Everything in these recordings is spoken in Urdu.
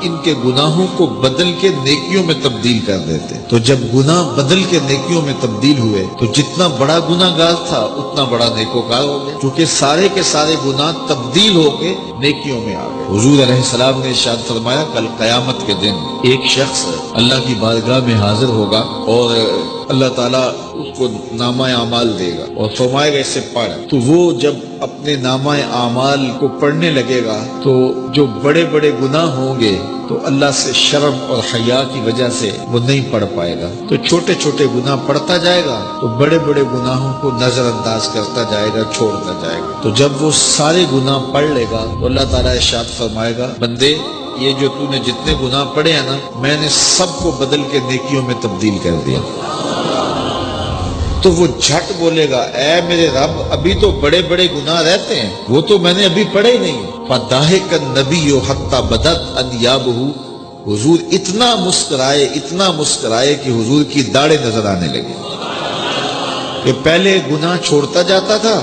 ان کے گناہوں کو بدل کے نیکیوں میں تبدیل کر دیتے. تو جب گناہ بدل کے نیکیوں میں تبدیل ہوئے تو جتنا بڑا گناہ گار تھا اتنا بڑا نیکوکار ہو گیا، کیونکہ سارے کے سارے گناہ تبدیل ہو کے نیکیوں میں آ گئے. حضور علیہ السلام نے ارشاد فرمایا کل قیامت کے دن ایک شخص اللہ کی بارگاہ میں حاضر ہوگا اور اللہ تعالیٰ اس کو نامہ اعمال دے گا اور فرمائے گا اسے پڑھ. تو وہ جب اپنے نامہ اعمال کو پڑھنے لگے گا تو جو بڑے بڑے گناہ ہوں گے تو اللہ سے شرم اور حیا کی وجہ سے وہ نہیں پڑھ پائے گا، تو چھوٹے چھوٹے گناہ پڑھتا جائے گا تو بڑے بڑے گناہوں کو نظر انداز کرتا جائے گا، چھوڑتا جائے گا. تو جب وہ سارے گناہ پڑھ لے گا تو اللہ تعالیٰ ارشاد فرمائے گا بندے یہ جو تو نے جتنے گناہ پڑھے ہیں نا میں نے سب کو بدل کے نیکیوں میں تبدیل کر دیا. تو وہ جھٹ بولے گا اے میرے رب ابھی تو بڑے بڑے گناہ رہتے ہیں، وہ تو میں نے ابھی پڑھے ہی نہیں. فَضَحِكَ النَّبِيُّ حَتَّى بَدَتْ أَنْيَابُهُ، حضور اتنا مسکرائے کہ حضور کی داڑھیں نظر آنے لگی. کہ پہلے گناہ چھوڑتا جاتا تھا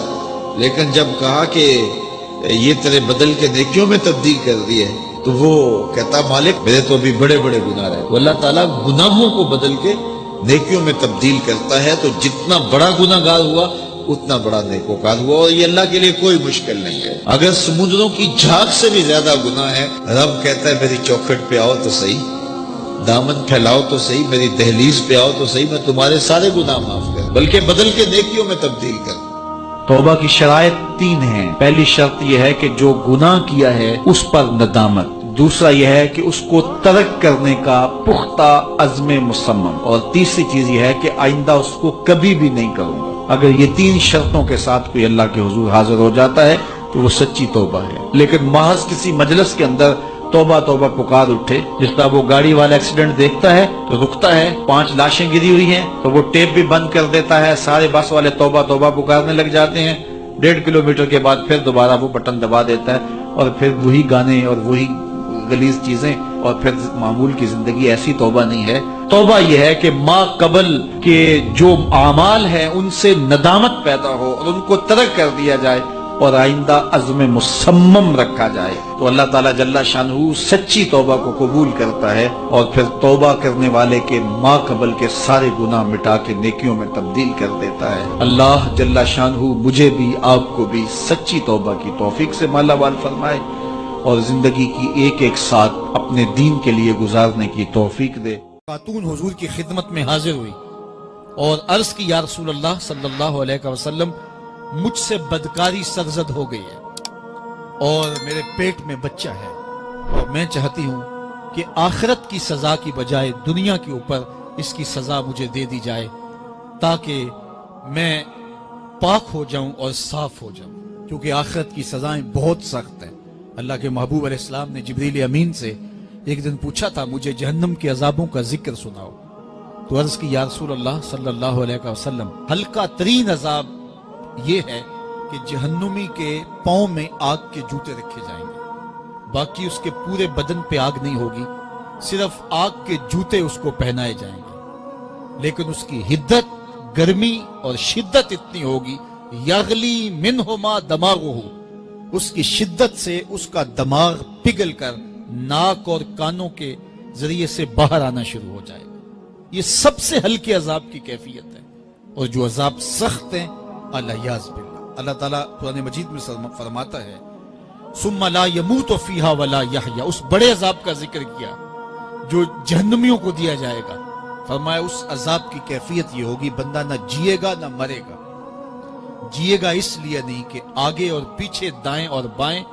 لیکن جب کہا کہ یہ تیرے بدل کے نیکیوں میں تبدیل کر دیے تو وہ کہتا مالک میرے تو ابھی بڑے بڑے گناہ رہے. اللہ تعالیٰ گناہوں کو بدل کے نیکیوں میں تبدیل کرتا ہے، تو جتنا بڑا گناہ گار ہوا اتنا بڑا نیکوکار ہوا، اور یہ اللہ کے لیے کوئی مشکل نہیں ہے. اگر سمندروں کی جھاگ سے بھی زیادہ گناہ ہے رب کہتا ہے میری چوکھٹ پہ آؤ تو صحیح، دامن پھیلاؤ تو صحیح، میری دہلیز پہ آؤ تو صحیح، میں تمہارے سارے گناہ معاف کر بلکہ بدل کے نیکیوں میں تبدیل کر. توبہ کی شرائط 3 ہیں. پہلی شرط یہ ہے کہ جو گناہ کیا ہے اس پر ندامت، دوسرا یہ ہے کہ اس کو ترک کرنے کا پختہ عزم مصمم، اور تیسری چیز یہ ہے کہ آئندہ اس کو کبھی بھی نہیں کروں گا. اگر یہ 3 شرطوں کے ساتھ کوئی اللہ کے حضور حاضر ہو جاتا ہے تو وہ سچی توبہ ہے. لیکن محض کسی مجلس کے اندر توبہ توبہ پکار اٹھے، جس طرح وہ گاڑی والا ایکسیڈنٹ دیکھتا ہے تو رکتا ہے، 5 لاشیں گری ہوئی ہیں تو وہ ٹیپ بھی بند کر دیتا ہے، سارے بس والے توبہ توبہ پکارنے لگ جاتے ہیں، 1.5 کلومیٹر کے بعد پھر دوبارہ وہ بٹن دبا دیتا ہے اور پھر وہی گانے اور وہی غلیظ چیزیں اور پھر معمول کی زندگی. ایسی توبہ نہیں ہے. توبہ یہ ہے کہ ما قبل کے جو اعمال ہیں ان سے ندامت پیدا ہو اور ان کو ترک کر دیا جائے اور آئندہ عزم مصمم رکھا جائے. تو اللہ تعالیٰ جل شانہ سچی توبہ کو قبول کرتا ہے اور پھر توبہ کرنے والے کے ما قبل کے سارے گناہ مٹا کے نیکیوں میں تبدیل کر دیتا ہے. اللہ جل شانہ مجھے بھی آپ کو بھی سچی توبہ کی توفیق سے مالا مال فرمائے اور زندگی کی ایک ایک ساتھ اپنے دین کے لیے گزارنے کی توفیق دے. خاتون حضور کی خدمت میں حاضر ہوئی اور عرض کی یا رسول اللہ صلی اللہ علیہ وسلم مجھ سے بدکاری سرزد ہو گئی ہے اور میرے پیٹ میں بچہ ہے اور میں چاہتی ہوں کہ آخرت کی سزا کی بجائے دنیا کے اوپر اس کی سزا مجھے دے دی جائے تاکہ میں پاک ہو جاؤں اور صاف ہو جاؤں، کیونکہ آخرت کی سزائیں بہت سخت ہیں. اللہ کے محبوب علیہ السلام نے جبریل امین سے ایک دن پوچھا تھا مجھے جہنم کے عذابوں کا ذکر سناؤ، تو عرض کی یا رسول اللہ صلی اللہ علیہ وسلم ہلکا ترین عذاب یہ ہے کہ جہنمی کے پاؤں میں آگ کے جوتے رکھے جائیں گے، باقی اس کے پورے بدن پہ آگ نہیں ہوگی، صرف آگ کے جوتے اس کو پہنائے جائیں گے، لیکن اس کی حدت، گرمی اور شدت اتنی ہوگی یغلی منہما دماغہ، اس کی شدت سے اس کا دماغ پگھل کر ناک اور کانوں کے ذریعے سے باہر آنا شروع ہو جائے گا. یہ سب سے ہلکے عذاب کی کیفیت ہے، اور جو عذاب سخت ہیں الیاذ باللہ. اللہ تعالیٰ قرآن مجید میں فرماتا ہے ثم لا يموت فیہا ولا یحیا، اس بڑے عذاب کا ذکر کیا جو جہنمیوں کو دیا جائے گا. فرمایا اس عذاب کی کیفیت یہ ہوگی بندہ نہ جیے گا نہ مرے گا. جیے گا اس لیے نہیں کہ آگے اور پیچھے دائیں اور بائیں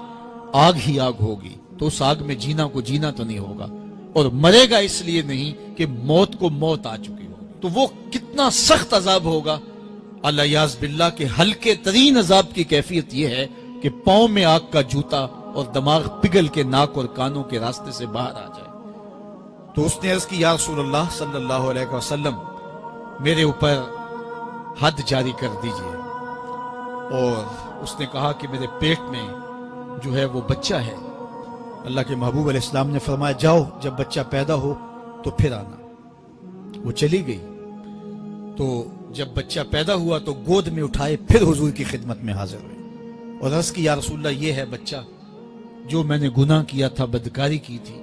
آگ ہی آگ ہوگی، تو اس آگ میں جینا کو جینا تو نہیں ہوگا، اور مرے گا اس لیے نہیں کہ موت کو موت آ چکی ہوگی. تو وہ کتنا سخت عذاب ہوگا الیاذ باللہ کہ ہلکے ترین عذاب کی کیفیت یہ ہے کہ پاؤں میں آگ کا جوتا اور دماغ پگھل کے ناک اور کانوں کے راستے سے باہر آ جائے. تو اس نے عرض کی یا رسول اللہ صلی اللہ علیہ وسلم میرے اوپر حد جاری کر دیجئے، اور اس نے کہا کہ میرے پیٹ میں جو ہے وہ بچہ ہے. اللہ کے محبوب علیہ السلام نے فرمایا جاؤ جب بچہ پیدا ہو تو پھر آنا. وہ چلی گئی. تو جب بچہ پیدا ہوا تو گود میں اٹھائے پھر حضور کی خدمت میں حاضر ہوئے اور عرض کی یا رسول اللہ یہ ہے بچہ جو میں نے گناہ کیا تھا، بدکاری کی تھی،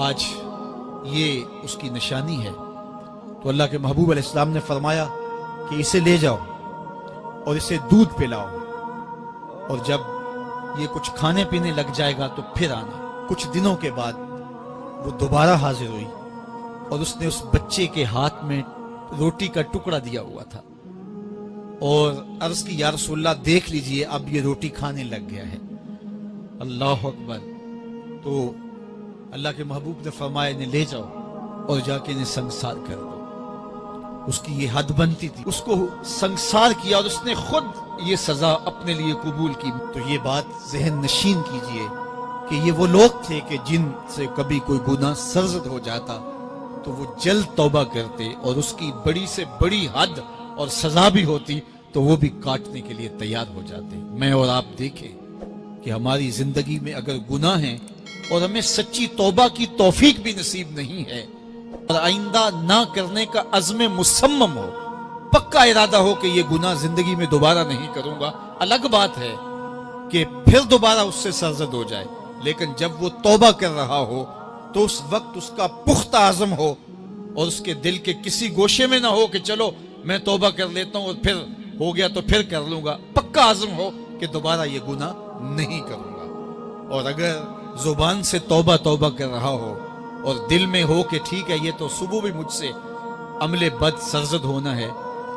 آج یہ اس کی نشانی ہے۔ تو اللہ کے محبوب علیہ السلام نے فرمایا کہ اسے لے جاؤ اور اسے دودھ پلاؤ، اور جب یہ کچھ کھانے پینے لگ جائے گا تو پھر آنا۔ کچھ دنوں کے بعد وہ دوبارہ حاضر ہوئی اور اس نے اس بچے کے ہاتھ میں روٹی کا ٹکڑا دیا ہوا تھا، اور عرض کی یا رسول اللہ دیکھ لیجئے اب یہ روٹی کھانے لگ گیا ہے۔ اللہ اکبر۔ تو اللہ کے محبوب نے فرمایا انہیں لے جاؤ اور جا کے انہیں سنگسار کر دو۔ اس کی یہ حد بنتی تھی، اس کو سنگسار کیا اور اس نے خود یہ سزا اپنے لیے قبول کی۔ تو یہ بات ذہن نشین کیجئے کہ یہ وہ لوگ تھے کہ جن سے کبھی کوئی گناہ سرزد ہو جاتا تو وہ جلد توبہ کرتے، اور اس کی بڑی سے بڑی حد اور سزا بھی ہوتی تو وہ بھی کاٹنے کے لیے تیار ہو جاتے۔ میں اور آپ دیکھیں کہ ہماری زندگی میں اگر گناہ ہیں اور ہمیں سچی توبہ کی توفیق بھی نصیب نہیں ہے، اور آئندہ نہ کرنے کا عزم مصمم ہو، پکا ارادہ ہو کہ یہ گناہ زندگی میں دوبارہ نہیں کروں گا، الگ بات ہے کہ پھر دوبارہ اس سے سرزد ہو جائے، لیکن جب وہ توبہ کر رہا ہو تو اس وقت اس کا پختہ عزم ہو، اور اس کے دل کے کسی گوشے میں نہ ہو کہ چلو میں توبہ کر لیتا ہوں اور پھر ہو گیا تو پھر کر لوں گا۔ پکا عزم ہو کہ دوبارہ یہ گناہ نہیں کروں گا۔ اور اگر زبان سے توبہ توبہ کر رہا ہو اور دل میں ہو کہ ٹھیک ہے یہ تو صبح بھی مجھ سے عمل بد سرزد ہونا ہے،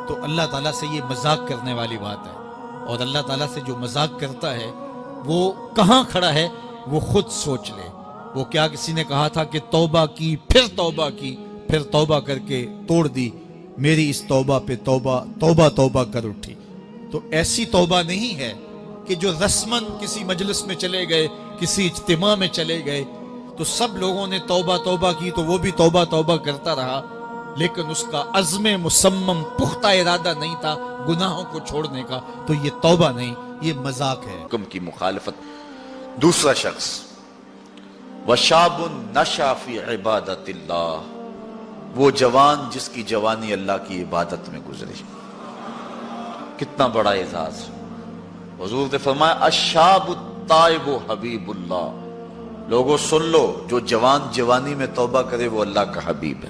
تو اللہ تعالیٰ سے یہ مذاق کرنے والی بات ہے، اور اللہ تعالیٰ سے جو مذاق کرتا ہے وہ کہاں کھڑا ہے وہ خود سوچ لے۔ وہ کیا کسی نے کہا تھا کہ توبہ کی پھر توبہ کی، پھر توبہ کر کے توڑ دی، میری اس توبہ پہ توبہ توبہ توبہ کر اٹھی۔ تو ایسی توبہ نہیں ہے کہ جو رسماً کسی مجلس میں چلے گئے، کسی اجتماع میں چلے گئے تو سب لوگوں نے توبہ توبہ کی تو وہ بھی توبہ توبہ کرتا رہا، لیکن اس کا عزم مصمم پختہ ارادہ نہیں تھا گناہوں کو چھوڑنے کا، تو یہ توبہ نہیں، یہ مذاق ہے۔ حکم کی مخالفت۔ دوسرا شخص وشاب نشا فی عبادت اللہ، وہ جوان جس کی جوانی اللہ کی عبادت میں گزری۔ کتنا بڑا اعزاز۔ حضور نے فرمایا الشاب التائب حبیب اللہ، لوگوں سن لو جو جوان جوانی میں توبہ کرے وہ اللہ کا حبیب ہے۔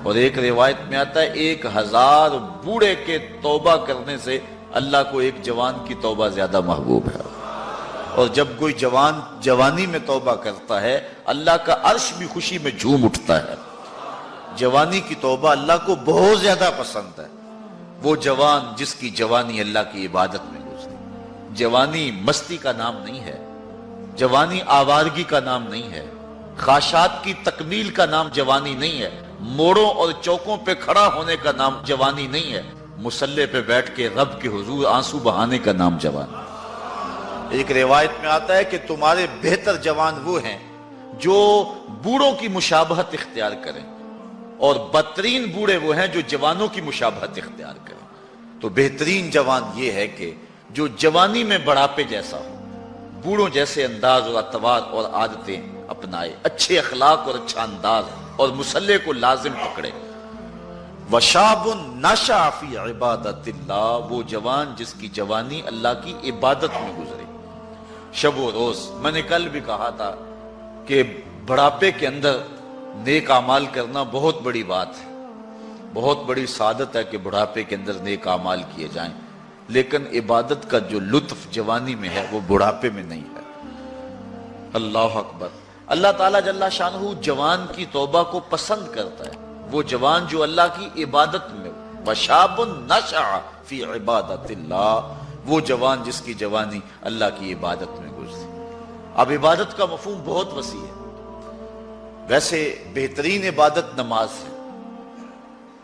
اور ایک روایت میں آتا ہے 1000 بوڑھے کے توبہ کرنے سے اللہ کو ایک جوان کی توبہ زیادہ محبوب ہے۔ اور جب کوئی جوان جوانی میں توبہ کرتا ہے اللہ کا عرش بھی خوشی میں جھوم اٹھتا ہے۔ جوانی کی توبہ اللہ کو بہت زیادہ پسند ہے۔ وہ جوان جس کی جوانی اللہ کی عبادت میں گزری۔ جوانی مستی کا نام نہیں ہے، جوانی آوارگی کا نام نہیں ہے، خواہشات کی تکمیل کا نام جوانی نہیں ہے، موڑوں اور چوکوں پہ کھڑا ہونے کا نام جوانی نہیں ہے، مصلی پہ بیٹھ کے رب کے حضور آنسو بہانے کا نام جوانی۔ ایک روایت میں آتا ہے کہ تمہارے بہتر جوان وہ ہیں جو بوڑھوں کی مشابہت اختیار کریں، اور بدترین بوڑھے وہ ہیں جو جوانوں کی مشابہت اختیار کریں۔ تو بہترین جوان یہ ہے کہ جو جوانی میں بڑھاپے جیسا ہو، بوڑھوں جیسے انداز اور اطوار اور عادتیں اپنائے، اچھے اخلاق اور اچھا انداز، اور مصلی کو لازم پکڑے۔ وشاب نشا فی عبادت اللہ، وہ جوان جس کی جوانی اللہ کی عبادت میں گزری۔ شب و روز، میں نے کل بھی کہا تھا کہ بڑھاپے کے اندر نیک اعمال کرنا بہت بڑی بات ہے، بہت بڑی سعادت ہے کہ بڑھاپے کے اندر نیک اعمال کیے جائیں، لیکن عبادت کا جو لطف جوانی میں ہے وہ بڑھاپے میں نہیں ہے۔ اللہ اکبر۔ اللہ تعالیٰ جل شانہ جوان کی توبہ کو پسند کرتا ہے، وہ جوان جو اللہ کی عبادت میں ہو۔ وشاب نشأ فی عبادت اللہ، وہ جوان جس کی جوانی اللہ کی عبادت میں گزری۔ اب عبادت کا مفہوم بہت وسیع ہے۔ ویسے بہترین عبادت نماز ہے،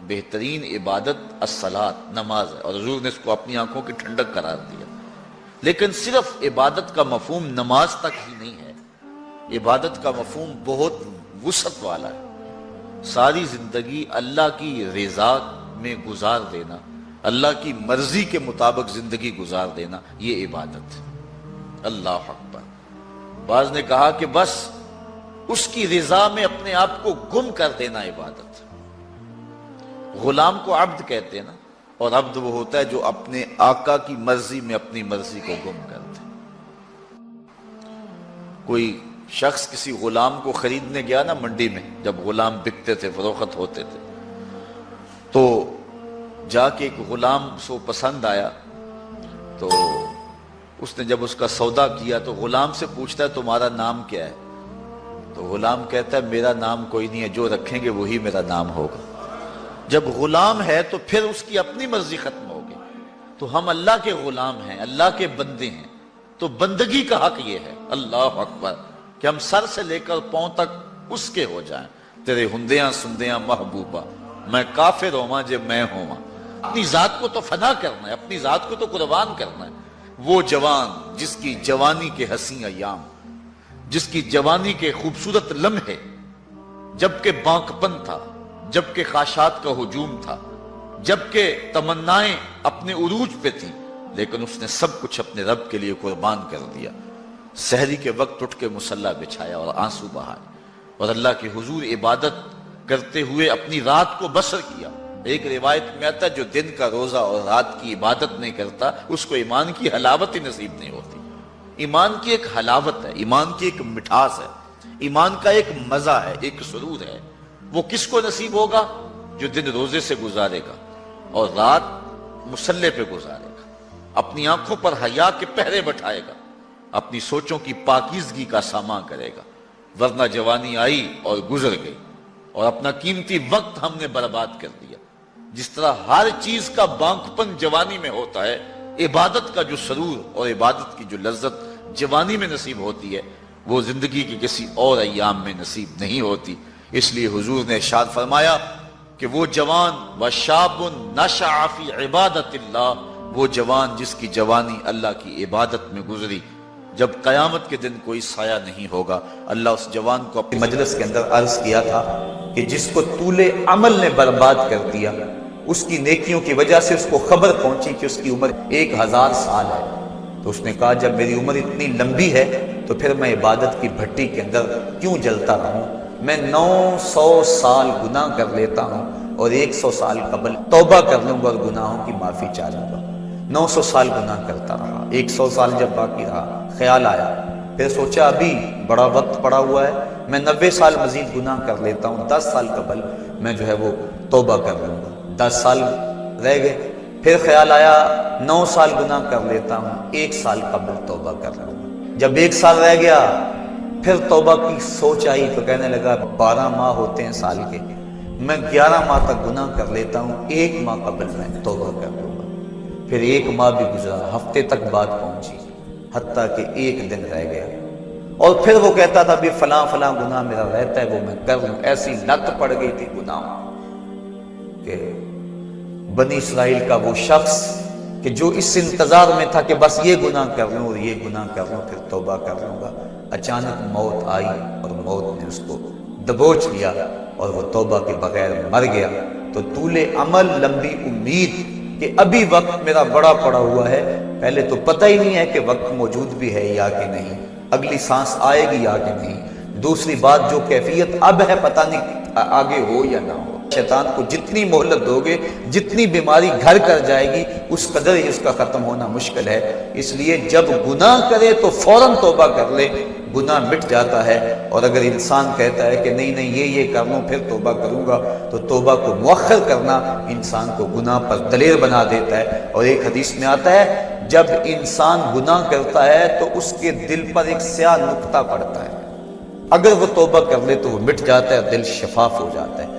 بہترین عبادت الصلاۃ نماز ہے، اور حضور نے اس کو اپنی آنکھوں کی ٹھنڈک قرار دیا۔ لیکن صرف عبادت کا مفہوم نماز تک ہی نہیں ہے، عبادت کا مفہوم بہت وسعت والا ہے۔ ساری زندگی اللہ کی رضا میں گزار دینا، اللہ کی مرضی کے مطابق زندگی گزار دینا، یہ عبادت ہے۔ اللہ اکبر۔ بعض نے کہا کہ بس اس کی رضا میں اپنے آپ کو گم کر دینا عبادت۔ غلام کو عبد کہتے ہیں نا، اور عبد وہ ہوتا ہے جو اپنے آقا کی مرضی میں اپنی مرضی کو گم کرتے۔ کوئی شخص کسی غلام کو خریدنے گیا نا منڈی میں، جب غلام بکتے تھے، فروخت ہوتے تھے، تو جا کے ایک غلام سو پسند آیا، تو اس نے جب اس کا سودا کیا تو غلام سے پوچھتا ہے تمہارا نام کیا ہے؟ تو غلام کہتا ہے میرا نام کوئی نہیں ہے، جو رکھیں گے وہی میرا نام ہوگا۔ جب غلام ہے تو پھر اس کی اپنی مرضی ختم ہوگی۔ تو ہم اللہ کے غلام ہیں، اللہ کے بندے ہیں، تو بندگی کا حق یہ ہے، اللہ اکبر، کہ ہم سر سے لے کر پاؤں تک اس کے ہو جائیں۔ تیرے ہندیاں سندیاں محبوبہ، میں کافر ہوواں جے میں ہوواں۔ اپنی ذات کو تو فنا کرنا ہے، اپنی ذات کو تو قربان کرنا ہے۔ وہ جوان جس کی جوانی کے حسین ایام، جس کی جوانی کے خوبصورت لمحے، جبکہ بانکپن تھا، جبکہ خواہشات کا ہجوم تھا، جبکہ تمنائیں اپنے عروج پہ تھیں، لیکن اس نے سب کچھ اپنے رب کے لیے قربان کر دیا۔ سحری کے وقت اٹھ کے مصلی بچھایا اور آنسو بہائے اور اللہ کے حضور عبادت کرتے ہوئے اپنی رات کو بسر کیا۔ ایک روایت میں آتا ہے جو دن کا روزہ اور رات کی عبادت نہیں کرتا اس کو ایمان کی حلاوت ہی نصیب نہیں ہوتی۔ ایمان کی ایک حلاوت ہے، ایمان کی ایک مٹھاس ہے، ایمان کا ایک مزہ ہے، ایک سرور ہے۔ وہ کس کو نصیب ہوگا؟ جو دن روزے سے گزارے گا اور رات مصلی پہ گزارے گا، اپنی آنکھوں پر حیا کے پہرے بٹھائے گا، اپنی سوچوں کی پاکیزگی کا سامان کرے گا۔ ورنہ جوانی آئی اور گزر گئی اور اپنا قیمتی وقت ہم نے برباد کر دیا۔ جس طرح ہر چیز کا بانکپن جوانی میں ہوتا ہے، عبادت کا جو سرور اور عبادت کی جو لذت جوانی میں نصیب ہوتی ہے وہ زندگی کے کسی اور ایام میں نصیب نہیں ہوتی۔ اس لیے حضور نے ارشاد فرمایا کہ وہ جوان وشاب نشأ فی عبادت اللہ، وہ جوان جس کی جوانی اللہ کی عبادت میں گزری، جب قیامت کے دن کوئی سایہ نہیں ہوگا۔ اللہ اس جوان کو اپنے مجلس کے اندر عرض کیا تھا کہ جس کو طول عمل نے برباد کر دیا، اس کی نیکیوں کی وجہ سے اس کو خبر پہنچی کہ اس کی عمر 1000 سال ہے، تو اس نے کہا جب میری عمر اتنی لمبی ہے تو پھر میں عبادت کی بھٹی کے اندر کیوں جلتا رہوں؟ میں 900 سال گناہ کر لیتا ہوں اور 100 سال قبل توبہ کر لوں گا اور گناہوں کی معافی چاہ لوں گا۔ 900 سال گناہ کرتا رہا، 100 سال جب باقی رہا خیال آیا، پھر سوچا ابھی بڑا وقت پڑا ہوا ہے، میں 90 سال مزید گناہ کر لیتا ہوں، 10 سال قبل میں جو ہے وہ توبہ کر لوں گا۔ 10 سال رہ گئے، پھر خیال آیا 9 سال گناہ کر لیتا ہوں، 1 سال قبل توبہ کر لوں گا۔ جب 1 سال رہ گیا پھر توبہ کی سوچ آئی تو کہنے لگا 12 ماہ ہوتے ہیں سال کے، میں 11 ماہ تک گناہ کر لیتا ہوں، 1 ماہ قبل میں توبہ کر لوں گا۔ پھر 1 ماہ بھی گزرا، ہفتے تک بات پہنچی، حتیٰ کہ 1 دن رہ گیا، اور پھر وہ کہتا تھا بھی فلاں فلاں گناہ میرا رہتا ہے وہ میں کر لوں۔ ایسی لت پڑ گئی تھی گناہ کہ بنی اسرائیل کا وہ شخص کہ جو اس انتظار میں تھا کہ بس یہ گناہ کر لوں اور یہ گناہ کر لوں پھر توبہ کر لوں گا، اچانک موت آئی اور موت نے اس کو دبوچ لیا اور وہ توبہ کے بغیر مر گیا۔ تو طول عمل، لمبی امید کہ ابھی وقت میرا بڑا پڑا ہوا ہے، پہلے تو پتہ ہی نہیں ہے کہ وقت موجود بھی ہے یا کہ نہیں، اگلی سانس آئے گی یا کہ نہیں، دوسری بات جو کیفیت اب ہے پتہ نہیں آگے ہو یا نہ ہو۔ شیطان کو جتنی مہلت دو گے، جتنی بیماری گھر کر جائے گی، اس قدر ہی اس کا ختم ہونا مشکل ہے۔ اس لیے جب گناہ کرے تو فوراً توبہ کر لے، گناہ مٹ جاتا ہے۔ اور اگر انسان کہتا ہے کہ نہیں یہ کر لوں پھر توبہ کروں گا، تو توبہ کو مؤخر کرنا انسان کو گناہ پر دلیر بنا دیتا ہے۔ اور ایک حدیث میں آتا ہے جب انسان گناہ کرتا ہے تو اس کے دل پر ایک سیاہ نقطہ پڑتا ہے، اگر وہ توبہ کر لے تو وہ مٹ جاتا ہے، دل شفاف ہو جاتا ہے۔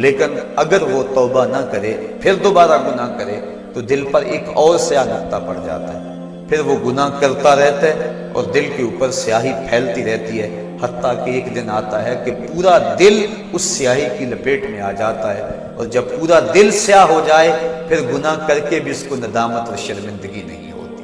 لیکن اگر وہ توبہ نہ کرے پھر دوبارہ گناہ کرے تو دل پر ایک اور سیاہ نقطہ پڑ جاتا ہے، پھر وہ گناہ کرتا رہتا ہے اور دل کے اوپر سیاہی پھیلتی رہتی ہے، حتیٰ کہ ایک دن آتا ہے کہ پورا دل اس سیاہی کی لپیٹ میں آ جاتا ہے، اور جب پورا دل سیاہ ہو جائے پھر گناہ کر کے بھی اس کو ندامت اور شرمندگی نہیں ہوتی۔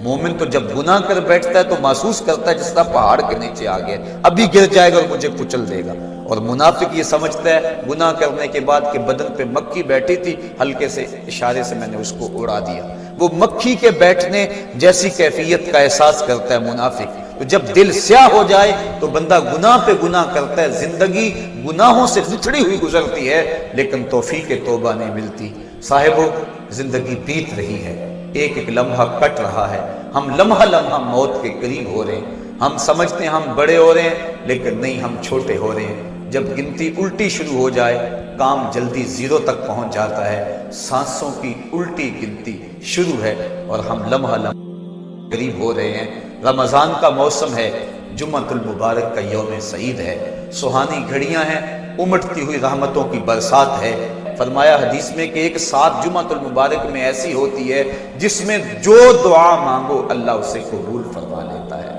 مومن تو جب گناہ کر بیٹھتا ہے تو محسوس کرتا ہے جس طرح پہاڑ کے نیچے آ گیا، ابھی گر جائے گا اور مجھے کچل دے گا۔ اور منافق یہ سمجھتا ہے گناہ کرنے کے بعد کہ بدن پہ مکھی بیٹھی تھی، ہلکے سے اشارے سے میں نے اس کو اڑا دیا، وہ مکھی کے بیٹھنے جیسی کیفیت کا احساس کرتا ہے منافق۔ تو جب دل سیاہ ہو جائے تو بندہ گناہ پہ گناہ کرتا ہے، زندگی گناہوں سے لتڑی ہوئی گزرتی ہے، لیکن توفیق توبہ نہیں ملتی۔ صاحبو، زندگی بیت رہی ہے، ایک ایک لمحہ کٹ رہا ہے، ہم لمحہ لمحہ موت کے قریب ہو رہے ہیں، ہم سمجھتے ہیں ہم بڑے ہو رہے ہیں، لیکن نہیں، ہم چھوٹے ہو رہے ہیں۔ جب گنتی الٹی شروع ہو جائے کام جلدی زیرو تک پہنچ جاتا ہے۔ سانسوں کی الٹی گنتی شروع ہے اور ہم لمحہ لمحہ قریب ہو رہے ہیں۔ رمضان کا موسم ہے، جمعۃ المبارک کا یوم سعید ہے، سہانی گھڑیاں ہیں، امٹتی ہوئی رحمتوں کی برسات ہے۔ فرمایا حدیث میں کہ ایک ساتھ جمعۃ المبارک میں ایسی ہوتی ہے جس میں جو دعا مانگو اللہ اسے قبول فرما لیتا ہے۔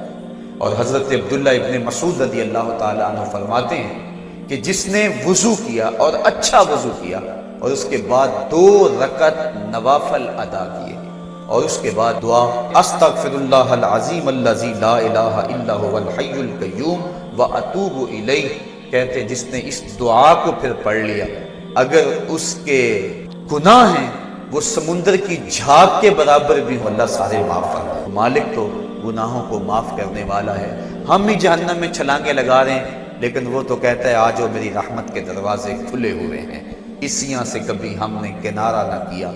اور حضرت عبداللہ ابن مسعود رضی اللہ تعالی عنہ فرماتے ہیں کہ جس نے وضو کیا اور اچھا وضو کیا اور اس کے بعد 2 رکعت نوافل ادا کیے اور اس کے بعد دعا استغفر اللہ العظیم الذی لا الہ الا هو الحی القیوم واتوب الیہ، کہتے جس نے اس دعا کو پھر پڑھ لیا، اگر اس کے گناہ ہیں وہ سمندر کی جھاگ کے برابر بھی ہو، اللہ سارے معاف فرمائے۔ مالک تو گناہوں کو معاف کرنے والا ہے۔ ہم ہی جہنم میں چھلانگیں لگا رہے ہیں، لیکن وہ تو کہتا ہے آجو میری رحمت کے دروازے کھلے ہوئے ہیں، اسیاں سے کبھی ہم نے کنارہ نہ کیا،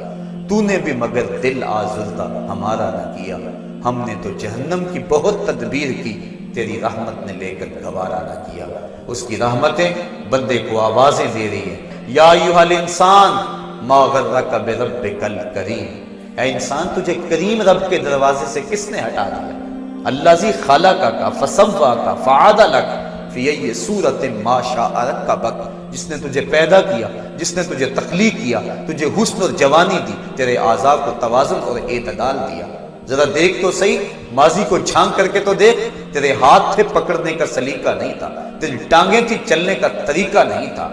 تو نے بھی مگر دل آزردہ ہمارا نہ کیا، ہم نے تو جہنم کی بہت تدبیر کی، تیری رحمت نے لے کر گوارا نہ کیا۔ اس کی رحمتیں بندے کو آوازیں دے رہی ہیں، یا ایھا الانسان ما غرک بربک الکریم، اے انسان تجھے کریم رب کے دروازے سے کس نے ہٹا دیا؟ الذی خلقک فسواک فعدلک فی ای صورت ما شاء رکبک، جس نے تجھے پیدا کیا، جس نے تجھے تخلیق کیا، تجھے حسن اور جوانی دی، تیرے اعضاء کو توازن اور اعتدال دیا۔ ذرا دیکھ تو صحیح، ماضی کو جھانک کر کے تو دیکھ، تیرے ہاتھ تھے پکڑنے کا سلیقہ نہیں تھا، تیری ٹانگیں تھی چلنے کا طریقہ نہیں تھا،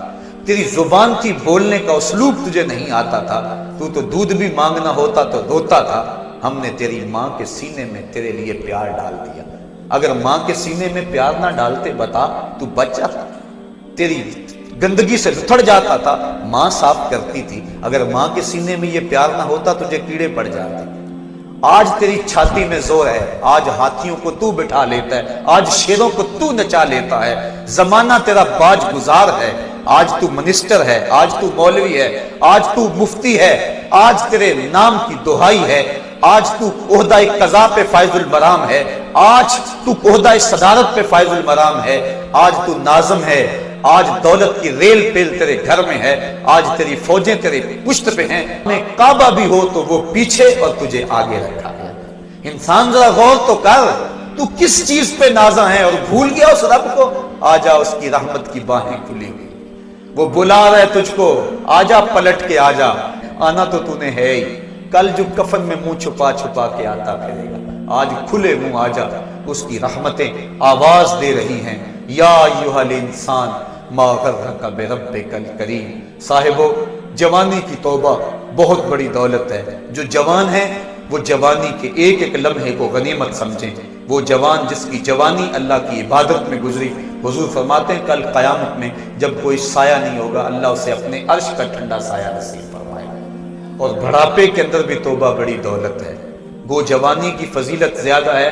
تیری زبان تھی بولنے کا اسلوب تجھے نہیں آتا تھا، تو دودھ بھی مانگنا ہوتا تو روتا تھا۔ ہم نے تیری ماں کے سینے میں تیرے لیے پیار ڈال دیا، اگر ماں کے سینے میں پیار نہ ڈالتے بتا تو بچ جاتا، تیری گندگی سے لتھڑ جاتا تھا، ماں صاف کرتی تھی، اگر ماں کے سینے میں یہ پیار نہ ہوتا تجھے کیڑے پڑ جاتے۔ آج تیری چھاتی میں زور ہے، آج ہاتھیوں کو تو بٹھا لیتا ہے، آج شیروں کو تو نچا لیتا ہے، زمانہ تیرا باج گزار ہے، آج تو منسٹر ہے، آج تو مولوی ہے، آج تو مفتی ہے، آج تیرے نام کی دہائی ہے، آج تو عہدہ قضا پہ فائز المرام ہے، آج تو عہدہ صدارت پہ فائز المرام ہے، آج تو ناظم ہے، آج دولت کی ریل پیل تیرے گھر میں ہے، آج تیری فوجیں تیرے پشت پہ ہیں، میں کعبہ بھی ہو تو وہ پیچھے اور تجھے آگے رکھا ہے۔ انسان ذرا غور تو کر، تو کس چیز پہ نازاں ہے اور بھول گیا اس رب کو؟ آجا اس کی رحمت کی باہیں کھلی ہوئی، وہ بلا رہا ہے تجھ کو، آجا پلٹ کے آجا، آنا تو نے ہے ہی، کل جو کفن میں منہ چھپا چھپا کے آتا پھرے گا، آج کھلے منہ آجا، اس کی رحمتیں آواز دے رہی ہیں، یا ایھا الانسان ما غرک بربک الکریم۔ صاحبو، جوانی کی توبہ بہت بڑی دولت ہے، جو جوان ہے وہ جوانی کے ایک ایک لمحے کو غنیمت سمجھیں، وہ جوان جس کی جوانی اللہ کی عبادت میں گزری، حضور فرماتے ہیں کل قیامت میں جب کوئی سایہ نہیں ہوگا، اللہ اسے اپنے عرش کا ٹھنڈا سایہ نصیب فرمائے گا۔ اور بڑھاپے کے اندر بھی توبہ بڑی دولت ہے، گو جوانی کی فضیلت زیادہ ہے،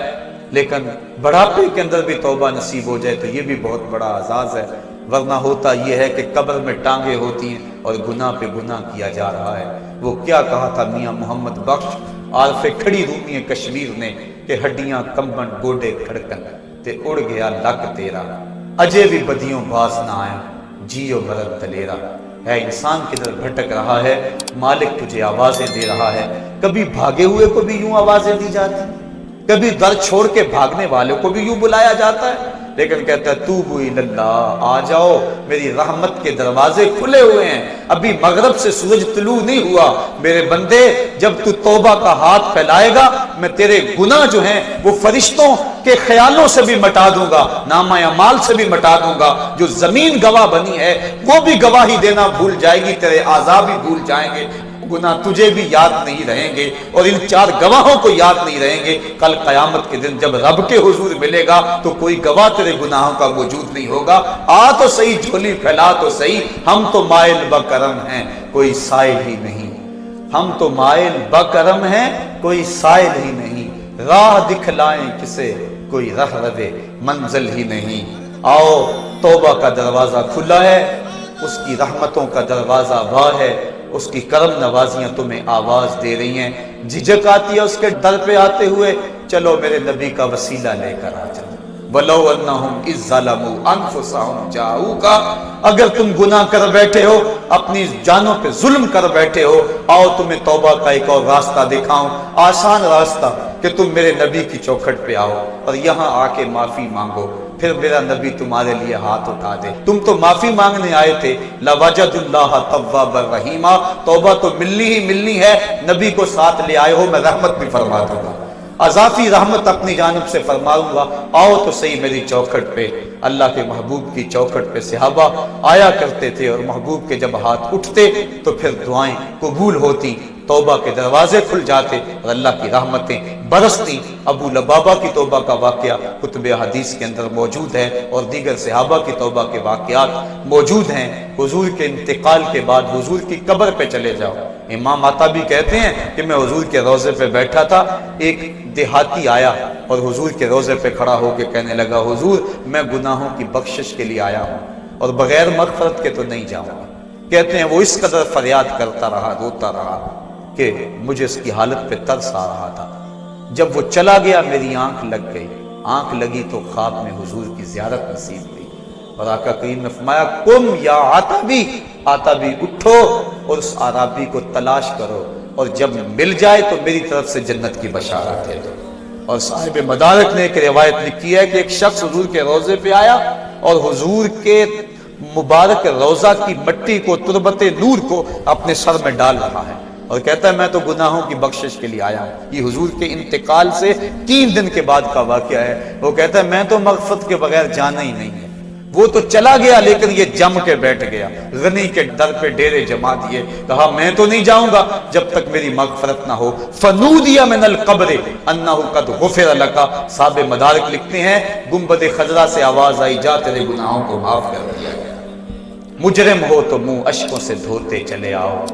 لیکن بڑھاپے کے اندر بھی توبہ نصیب ہو جائے تو یہ بھی بہت بڑا اعزاز ہے، ورنہ ہوتا یہ ہے کہ قبر میں ٹانگیں ہوتی ہیں اور گناہ پہ گناہ کیا جا رہا ہے۔ وہ کیا کہا تھا میاں محمد بخش عارف کھڑی رومی کشمیر نے کہ ہڈیاں کمبن گوڈے کھڑکن تے اڑ گیا لک تیرا، اجے بھی بدیوں باز نہ آیا جیو مرد دلیرا۔ ہے انسان کدھر بھٹک رہا ہے، مالک تجھے آوازیں دے رہا ہے، کبھی بھاگے ہوئے کو بھی یوں آوازیں دی جاتی، کبھی در چھوڑ کے بھاگنے والوں کو بھی یوں بلایا جاتا ہے، لیکن کہتا ہے توبوا الی اللہ، آ جاؤ میری رحمت کے دروازے کھلے ہوئے ہیں، ابھی مغرب سے سورج طلوع نہیں ہوا، میرے بندے جب تو توبہ کا ہاتھ پھیلائے گا میں تیرے گناہ جو ہیں وہ فرشتوں کے خیالوں سے بھی مٹا دوں گا، نامہ اعمال سے بھی مٹا دوں گا، جو زمین گواہ بنی ہے وہ بھی گواہی دینا بھول جائے گی، تیرے اعضاء بھی بھول جائیں گے، گناہ تجھے بھی یاد نہیں رہیں گے اور ان 4 گواہوں کو یاد نہیں رہیں گے۔ کل قیامت کے دن جب رب کے حضور ملے گا تو کوئی گواہ تیرے گناہوں کا موجود نہیں ہوگا۔ آ تو صحیح، جھولی پھیلا تو صحیح، ہم تو مائل بکرم ہیں کوئی سائل ہی نہیں، ہم تو مائل بکرم ہیں کوئی سائل ہی نہیں، راہ دکھلائیں کسے کوئی رہ روے منزل ہی نہیں۔ آؤ، توبہ کا دروازہ کھلا ہے، اس کی رحمتوں کا دروازہ واہ ہے، اس کی کرم نوازیاں تمہیں آواز دے رہی ہیں، جھجک آتی ہے اس کے در پہ آتے ہوئے، چلو میرے نبی کا وسیلہ لے کر آ چلو، وَلَوْ أَنَّهُمْ إِذْ ظَلَمُوا أَنفُسَهُمْ جَاءُوكَ، اگر تم گناہ کر بیٹھے ہو، اپنی جانوں پہ ظلم کر بیٹھے ہو، آؤ تمہیں توبہ کا ایک اور راستہ دکھاؤں، آسان راستہ، کہ تم میرے نبی کی چوکھٹ پہ آؤ اور یہاں آ کے معافی مانگو، پھر میرا نبی تمہارے لیے ہاتھ اٹھا دے۔ تم تو معافی مانگنے آئے تھے، لَوَجَدُ اللَّهَ تَوَّابًا رَحِيمًا، توبہ تو ملنی ہی ملنی ہے، نبی کو ساتھ لے آئے ہو، میں رحمت بھی فرما دوں گا، اضافی رحمت اپنی جانب سے فرماؤں گا، آؤ تو صحیح میری چوکھٹ پہ۔ اللہ کے محبوب کی چوکھٹ پہ صحابہ آیا کرتے تھے، اور محبوب کے جب ہاتھ اٹھتے تو پھر دعائیں قبول ہوتی، توبہ کے دروازے کھل جاتے اور اللہ کی رحمتیں برستی۔ ابو لبابہ کی توبہ کا واقعہ کتب حدیث کے اندر موجود ہے، اور دیگر صحابہ کی توبہ کے واقعات موجود ہیں۔ حضور کے انتقال کے بعد حضور کی قبر پہ چلے جاؤ، امام عطابی کہتے ہیں کہ میں حضور کے روضے پہ بیٹھا تھا، ایک دیہاتی آیا اور حضور کے روضے پہ کھڑا ہو کے کہنے لگا، حضور میں گناہوں کی بخشش کے لیے آیا ہوں اور بغیر مغفرت کے تو نہیں جاؤں گا۔ کہتے ہیں وہ اس قدر فریاد کرتا رہا، روتا رہا کہ مجھے اس کی حالت پہ ترس آ رہا تھا۔ جب وہ چلا گیا میری آنکھ لگ گئی، آنکھ لگی تو خواب میں حضور کی زیارت نصیب ہوئی، اور آقا کریم نے فرمایا، قم یا عتابی، عتابی اٹھو اور اس عرابی کو تلاش کرو، اور جب مل جائے تو میری طرف سے جنت کی بشارت ہے۔ اور صاحب مدارک نے ایک روایت لکھی ہے کہ ایک شخص حضور کے روضے پہ آیا اور حضور کے مبارک روضہ کی مٹی کو، تربت نور کو اپنے سر میں ڈال رہا ہے، اور کہتا ہے میں تو گناہوں کی بخشش کے لیے آیا ہوں۔ یہ حضور کے انتقال سے 3 دن کے بعد کا واقعہ ہے۔ وہ کہتا ہے میں تو مغفرت کے بغیر جانا ہی نہیں ہے۔ وہ تو چلا گیا لیکن یہ جم کے بیٹھ گیا، غنی کے در پہ ڈیرے جما دیے، کہا میں تو نہیں جاؤں گا جب تک میری مغفرت نہ ہو۔ فنودی من القبر انہ قد غفر لک، صاحب مدارک لکھتے ہیں گنبد خضرا سے آواز آئی، جا تیرے گناہوں کو معاف کر دیا گیا۔ مجرم ہو تو منہ اشکوں سے دھوتے چلے آؤ،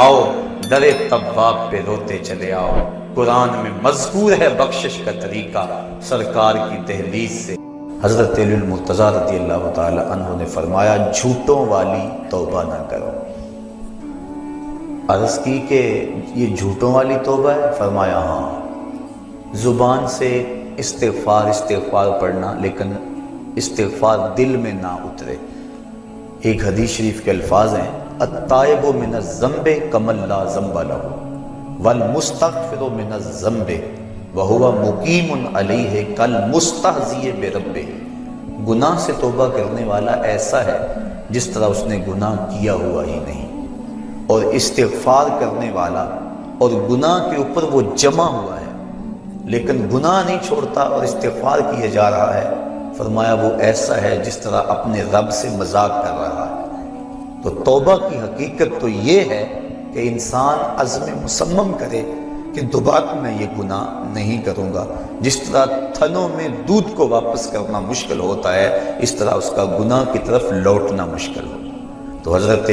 آؤ در تواب پہ روتے چلے آؤ۔ قرآن میں مذکور ہے بخشش کا طریقہ، سرکار کی دہلیز سے۔ حضرت علی المرتضیٰ رضی اللہ تعالی عنہ نے فرمایا، جھوٹوں والی توبہ نہ کرو۔ عرض کی کہ یہ جھوٹوں والی توبہ ہے؟ فرمایا ہاں، زبان سے استغفار پڑھنا لیکن استغفار دل میں نہ اترے۔ ایک حدیث شریف کے الفاظ ہیں، التائب من الذنب کمن لا ذنب لہ والمستغفر من الذنب وہو مقیم علیہ کالمستہزئ بربہ۔ گناہ سے توبہ کرنے والا ایسا ہے جس طرح اس نے گناہ کیا ہوا ہی نہیں، اور استغفار کرنے والا اور گناہ کے اوپر وہ جمع ہوا ہے لیکن گناہ نہیں چھوڑتا اور استغفار کیے جا رہا ہے، فرمایا وہ ایسا ہے جس طرح اپنے رب سے مذاق کر رہا ہے۔ تو توبہ کی حقیقت تو یہ ہے کہ انسان عزم مصمم کرے کہ دوبارہ میں یہ گناہ نہیں کروں گا۔ جس طرح تھنوں میں دودھ کو واپس کرنا مشکل ہوتا ہے، اس طرح اس کا گناہ کی طرف لوٹنا مشکل ہو۔ تو حضرت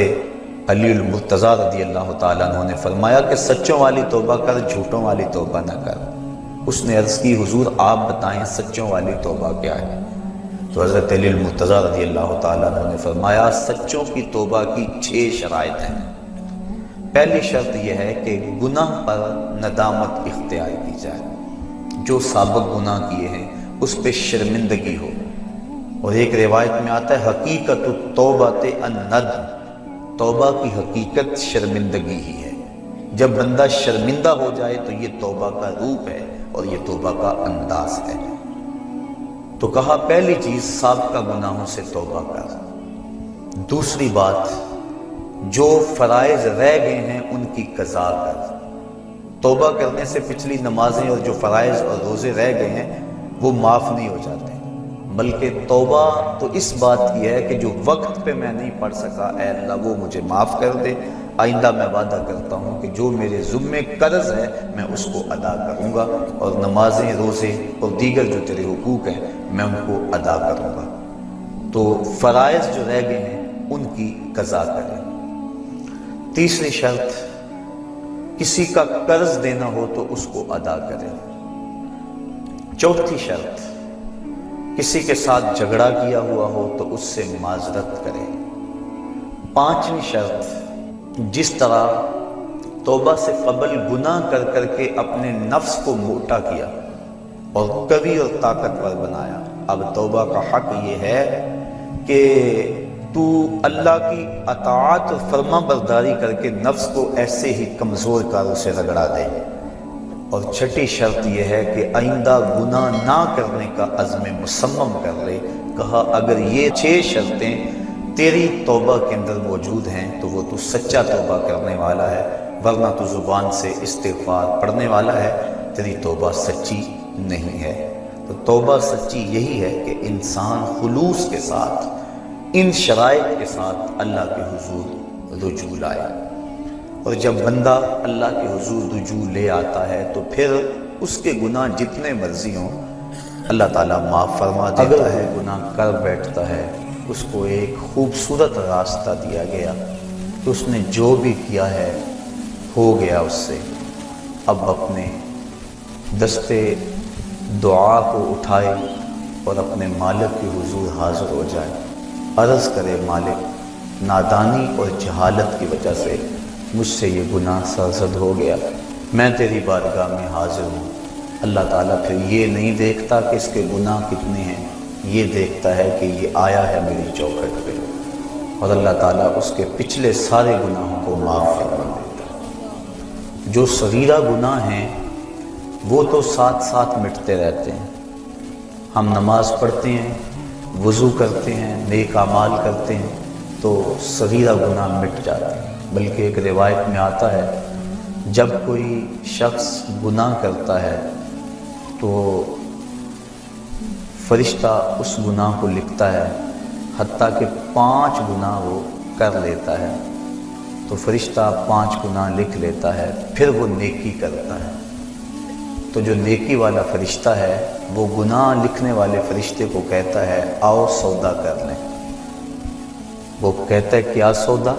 علی المرتضیٰ رضی اللہ تعالیٰ عنہ نے فرمایا کہ سچوں والی توبہ کر، جھوٹوں والی توبہ نہ کر۔ اس نے عرض کی، حضور آپ بتائیں سچوں والی توبہ کیا ہے؟ تو حضرت علی المرتضیٰ رضی اللہ تعالیٰ عنہ نے فرمایا، سچوں کی توبہ کی 6 شرائط ہیں۔ پہلی شرط یہ ہے کہ گناہ پر ندامت اختیار کی جائے، جو سابق گناہ کیے ہیں اس پہ شرمندگی ہو۔ اور ایک روایت میں آتا ہے، حقیقت التوبۃ الندم، توبہ کی حقیقت شرمندگی ہی ہے۔ جب بندہ شرمندہ ہو جائے تو یہ توبہ کا روپ ہے اور یہ توبہ کا انداز ہے۔ تو کہا پہلی چیز سابقہ گناہوں سے توبہ کر۔ دوسری بات، جو فرائض رہ گئے ہیں ان کی قضا کر۔ توبہ کرنے سے پچھلی نمازیں اور جو فرائض اور روزے رہ گئے ہیں وہ معاف نہیں ہو جاتے، بلکہ توبہ تو اس بات کی ہے کہ جو وقت پہ میں نہیں پڑھ سکا، اے اللہ وہ مجھے معاف کر دے، آئندہ میں وعدہ کرتا ہوں کہ جو میرے ذمے قرض ہے میں اس کو ادا کروں گا، اور نمازیں، روزے اور دیگر جو تیرے حقوق ہیں میں ان کو ادا کروں گا۔ تو فرائض جو رہ گئے ہیں ان کی قضا کریں۔ تیسری شرط، کسی کا قرض دینا ہو تو اس کو ادا کریں۔ چوتھی شرط، کسی کے ساتھ جھگڑا کیا ہوا ہو تو اس سے معذرت کریں۔ پانچویں شرط، جس طرح توبہ سے قبل گناہ کر کر کے اپنے نفس کو موٹا کیا اور قوی اور طاقتور بنایا، اب توبہ کا حق یہ ہے کہ تو اللہ کی اطاعت اور فرما برداری کر کے نفس کو ایسے ہی کمزور کر اسے رگڑا دے. اور چھٹی شرط یہ ہے کہ آئندہ گناہ نہ کرنے کا عزم مصمم کر لے. کہا اگر یہ 6 شرطیں تیری توبہ کے اندر موجود ہیں تو وہ تو سچا توبہ کرنے والا ہے، ورنہ تو زبان سے استغفار پڑھنے والا ہے، تیری توبہ سچی نہیں ہے. تو توبہ سچی یہی ہے کہ انسان خلوص کے ساتھ ان شرائط کے ساتھ اللہ کے حضور رجوع لائے. اور جب بندہ اللہ کے حضور رجوع لے آتا ہے تو پھر اس کے گناہ جتنے مرضی ہوں اللہ تعالیٰ معاف فرما دیتا ہے. گناہ کر بیٹھتا ہے اس کو ایک خوبصورت راستہ دیا گیا کہ اس نے جو بھی کیا ہے ہو گیا اس سے. اب اپنے دستے دعا کو اٹھائے اور اپنے مالک کے حضور حاضر ہو جائے. عرض کرے مالک نادانی اور جہالت کی وجہ سے مجھ سے یہ گناہ سرزد ہو گیا، میں تیری بارگاہ میں حاضر ہوں. اللہ تعالیٰ پھر یہ نہیں دیکھتا کہ اس کے گناہ کتنے ہیں، یہ دیکھتا ہے کہ یہ آیا ہے میری چوکھٹ پہ، اور اللہ تعالیٰ اس کے پچھلے سارے گناہوں کو معاف فرما دیتا ہے. جو صغیرہ گناہ ہیں وہ تو ساتھ ساتھ مٹتے رہتے ہیں. ہم نماز پڑھتے ہیں، وضو کرتے ہیں، نیک اعمال کرتے ہیں تو صغیرہ گناہ مٹ جاتے ہیں. بلکہ ایک روایت میں آتا ہے جب کوئی شخص گناہ کرتا ہے تو فرشتہ اس گناہ کو لکھتا ہے، حتیٰ کہ 5 گناہ وہ کر لیتا ہے تو فرشتہ 5 گناہ لکھ لیتا ہے، پھر وہ نیکی کرتا ہے. تو جو نیکی والا فرشتہ ہے وہ گناہ لکھنے والے فرشتے کو کہتا ہے آؤ سودا کر لیں. وہ کہتا ہے کیا سودا؟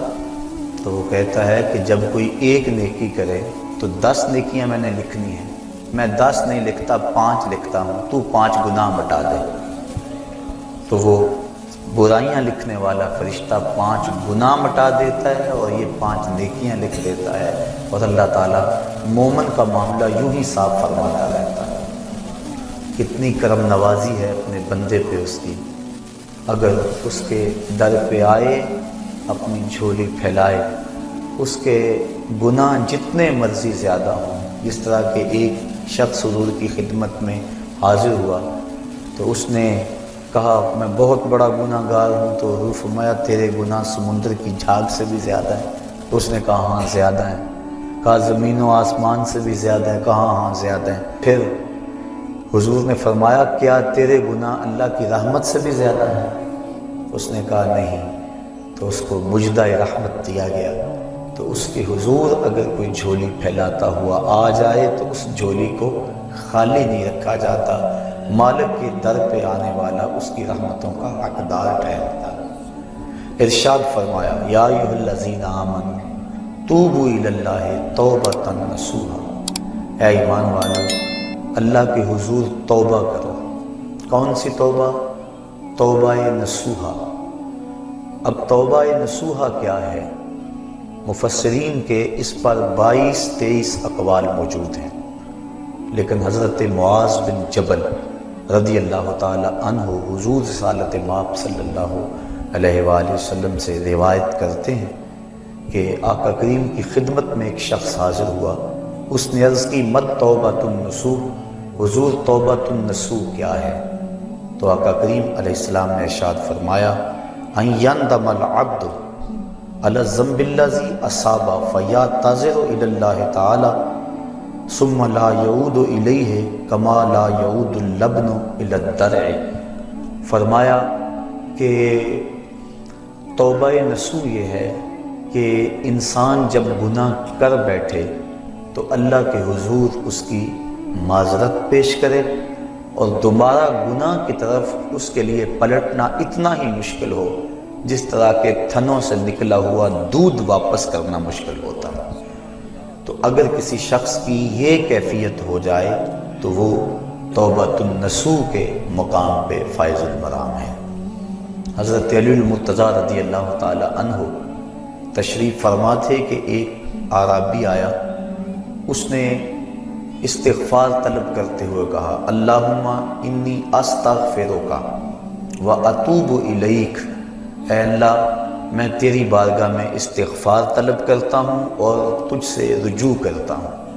تو وہ کہتا ہے کہ جب کوئی ایک نیکی کرے تو 10 نیکیاں میں نے لکھنی ہیں، میں 10 نہیں لکھتا 5 لکھتا ہوں، تو 5 گناہ مٹا دے. تو وہ برائیاں لکھنے والا فرشتہ 5 گناہ مٹا دیتا ہے اور یہ 5 نیکیاں لکھ دیتا ہے، اور اللہ تعالیٰ مومن کا معاملہ یوں ہی صاف فرماتا رہتا ہے. کتنی کرم نوازی ہے اپنے بندے پہ اس کی. اگر اس کے در پہ آئے اپنی جھولی پھیلائے، اس کے گناہ جتنے مرضی زیادہ ہوں. جس طرح کہ ایک شخص حضور کی خدمت میں حاضر ہوا تو اس نے کہا میں بہت بڑا گناہ گار ہوں. تو حضور فرمایا تیرے گناہ سمندر کی جھاگ سے بھی زیادہ ہیں. تو اس نے کہا ہاں زیادہ ہیں. کہا زمین و آسمان سے بھی زیادہ ہیں. کہا ہاں زیادہ ہیں. پھر حضور نے فرمایا کیا تیرے گناہ اللہ کی رحمت سے بھی زیادہ ہیں؟ اس نے کہا نہیں. تو اس کو مجدہ رحمت دیا گیا. تو اس کے حضور اگر کوئی جھولی پھیلاتا ہوا آ جائے تو اس جھولی کو خالی نہیں رکھا جاتا. مالک کے در پہ آنے والا اس کی رحمتوں کا حقدار ٹھہرتا. ارشاد فرمایا یا ایھا الذین آمنوا توبوا الی اللہ توبۃ نصوحا. اے ایمان والو اللہ کے حضور توبہ کرو. کون سی توبہ؟ توبہ نصوحا. اب توبہ نصوحا کیا ہے؟ مفسرین کے اس پر 22-23 اقوال موجود ہیں، لیکن حضرت معاذ بن جبل رضی اللہ تعالی عنہ حضور رسالت مآب صلی اللہ علیہ وآلہ وسلم سے روایت کرتے ہیں کہ آقا کریم کی خدمت میں ایک شخص حاضر ہوا. اس نے عرض کی مت توبۃ النصوح، حضور توبۃ النصوح کیا ہے؟ تو آقا کریم علیہ السلام نے ارشاد فرمایا ان یندم العبد علی الذنب الذی اصاب فیعتذر الی اللہ تعالی ثم لا یعود الیہ کما لا یعود اللبن الی الدرع. فرمایا کہ توبہ نصوح یہ ہے کہ انسان جب گناہ کر بیٹھے تو اللہ کے حضور اس کی معذرت پیش کرے اور دوبارہ گناہ کی طرف اس کے لیے پلٹنا اتنا ہی مشکل ہو جس طرح کے تھنوں سے نکلا ہوا دودھ واپس کرنا مشکل ہوتا. تو اگر کسی شخص کی یہ کیفیت ہو جائے تو وہ توبۃ النصوح کے مقام پہ فائز المرام ہے. حضرت علی المرتضیٰ رضی اللہ تعالی عنہ تشریف فرما تھے کہ ایک اعرابی آیا. اس نے استغفار طلب کرتے ہوئے کہا اللہم انی استغفرک و اتوب الیک، اے اللہ میں تیری بارگاہ میں استغفار طلب کرتا ہوں اور تجھ سے رجوع کرتا ہوں۔